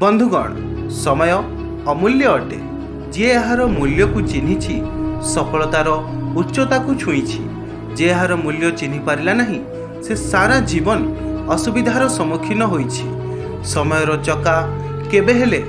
बंधुगण, समय अमूल्य अटे। जे यार मूल्य को चिन्हिछि सफलतार उच्चता को छुईछि। जे यार मूल्य चिन्हि पारिला नहीं से सारा जीवन असुविधार सम्मुखीन होइछि। समयर चका केबे हेले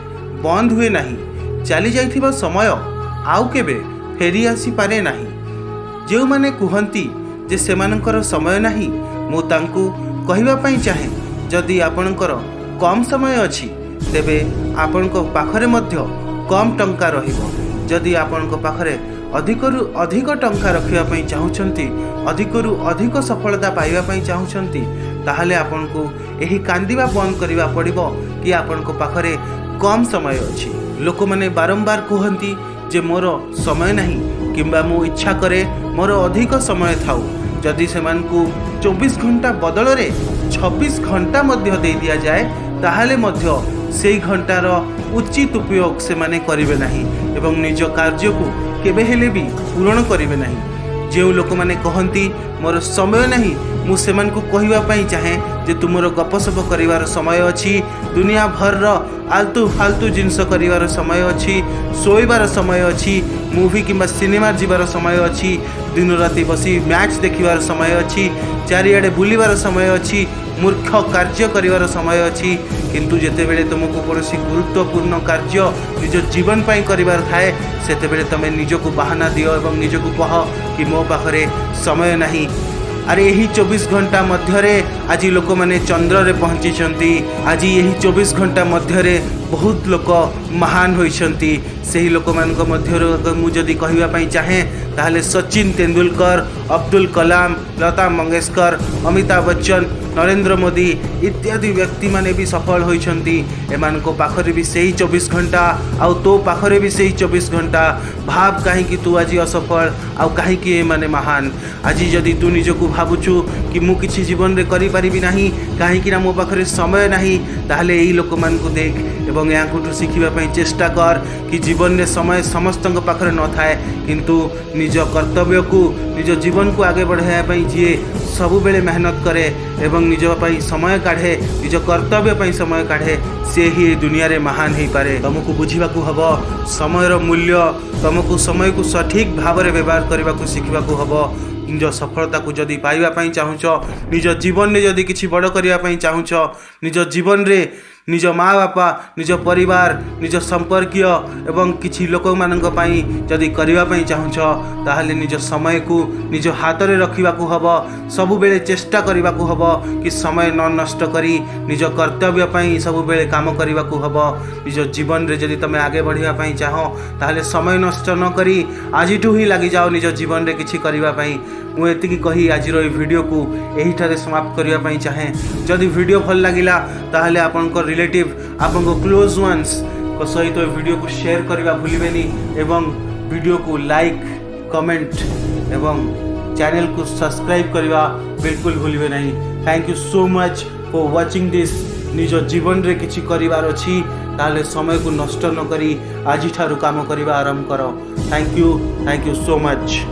बंद हुए नहीं। चली जाइथिबा समय आउ केबे फेरी आसी पारे नहीं। जो माने कुहंती जे सेमानकर समय नहीं, मु तांकु कहिबा पई चाहे, जदि आपणकर कम समय अछि तेबे आपणक पाखरे मध्य कम टंका रहिबो। जदि आपणक पाखरे अधिकरु अधिक टंका रखिबा पई चाहुचंती, अधिकरु अधिक सफलता पाइबा पई चाहुचंती, ताहाले आपणको एही कांदिबा बंद करिबा पड़िबो कि आपणक पाखरे कम समय अछि। लोक माने बारंबार कहंती जे मोर समय नहीं किंबा मु इच्छा करे मोर अधिक समय थाउ। जदि सेमानकु 24 घंटा बदल रे 26 घंटा मध्य दे दिया जाए ताहाले मध्य सेई घंटार उचित उपयोग से माने करिवे नहीं एवं निज कार्य को केबे हेले भी पूर्ण करिवे नहीं। जो लोक माने कहंती मोर समय नहीं, मु सेमानकु कहिबा पई चाहे जे तुमर गपसप करिवार समय अछि, दुनिया भर आलतू फालतू जिनस करिवार समय अछि, सोइबार समय अछि, मूवी किंबा सिनेमा जीवार समय अछि, दिन राति बसी मैच देखिवार समय अछि, चारिआडे बुलिवार समय अछि, मूर्ख कार्य करिवार समय अछि। किंतु जेतेबेले तुमको कौनसी गुरुत्वपूर्ण कार्य निज जीवन पाई करिवार थाए सेतेबेले तमे निजको बहाना दियो एवं निजको कह कि मो पाखरे समय नहीं। अरे यही 24 घंटा मध्यरे आज लोक माने चंद्र रे पहुंची छंती। आज यही 24 घंटा मध्यरे बहुत लोक महान होइछंती। सही लोक मानक मध्यरे मु जदि कहिबा पई चाहे ताहले सचिन तेंदुलकर, अब्दुल कलाम, लता मंगेशकर, अमिताभ बच्चन, नरेंद्र मोदी इत्यादि व्यक्ति माने भी सफल होइछंती। एमानको पाखरे भी सही 24 घंटा आउ तो पाखरे भी सही 24 घंटा। भाव कहीं कि तू आज असफल आउ कहीं कि ए माने महान। आज जदि तू निजको भाबुछु कि मु किछि जीवन रे करि परिबि नाही कहीं कि ना मो पाखरे समय नाही, ताहले एही लोक मानकु देख एवं याकुठु शिखिबा पई चेष्टा कर कि जीवन रे समय समस्तक पाखरे न थाए, किंतु निज कर्तव्य को निज जीवन को आगे बढ़ाया पई जे सबु बेले मेहनत करे एवं निज पई समय काढ़े, निज कर्तव्य पई समय काढ़े, से ही दुनिया रे महान हो पारे। तुमको बुझा हब समयर मूल्य, तुमको समय को सठिक भाव में व्यवहार करने को शिखा हब। निज सफलता को जदि पाइबा चाहूच, निज जीवन में जदि किसी बड़ करने चाहूच, निज जीवन रे निज माँ बापा, निज परिवार, निज संपर्कीय एवं किसी लोक मानक पई जदि करने चाहूच, ताहले निज समय को निज हाथ में रखा हब। सबु बेले चेष्टा करने को हब कि समय न नष्ट करी निज कर्तव्य पई सबु बेले काम करने को हब। निज जीवन रे जदि तमे आगे बढ़िया चाहो ताहले समय नष्ट न करी आजिठू ही लगी जाओ निज जीवन रे किछि करबा पई। मु एतिकी कही आज वीडियो को यही ठारे समाप्त करने चाहे। जदि वीडियो भल लगिला ताहले आपनक रिलेटिव, आपनक क्लोज वन्स को सहित वीडियो को शेयर करने भूलिबेनी एवं वीडियो को लाइक, कमेंट एवं चैनल को सब्सक्राइब करने बिल्कुल भूलिबे नहीं। Thank you so much for watching this. निज जीवन रे किछि करिवार अछि ताहले समय को नष्ट न करी आज ठारू काम करबा आरंभ करो। Thank you so much.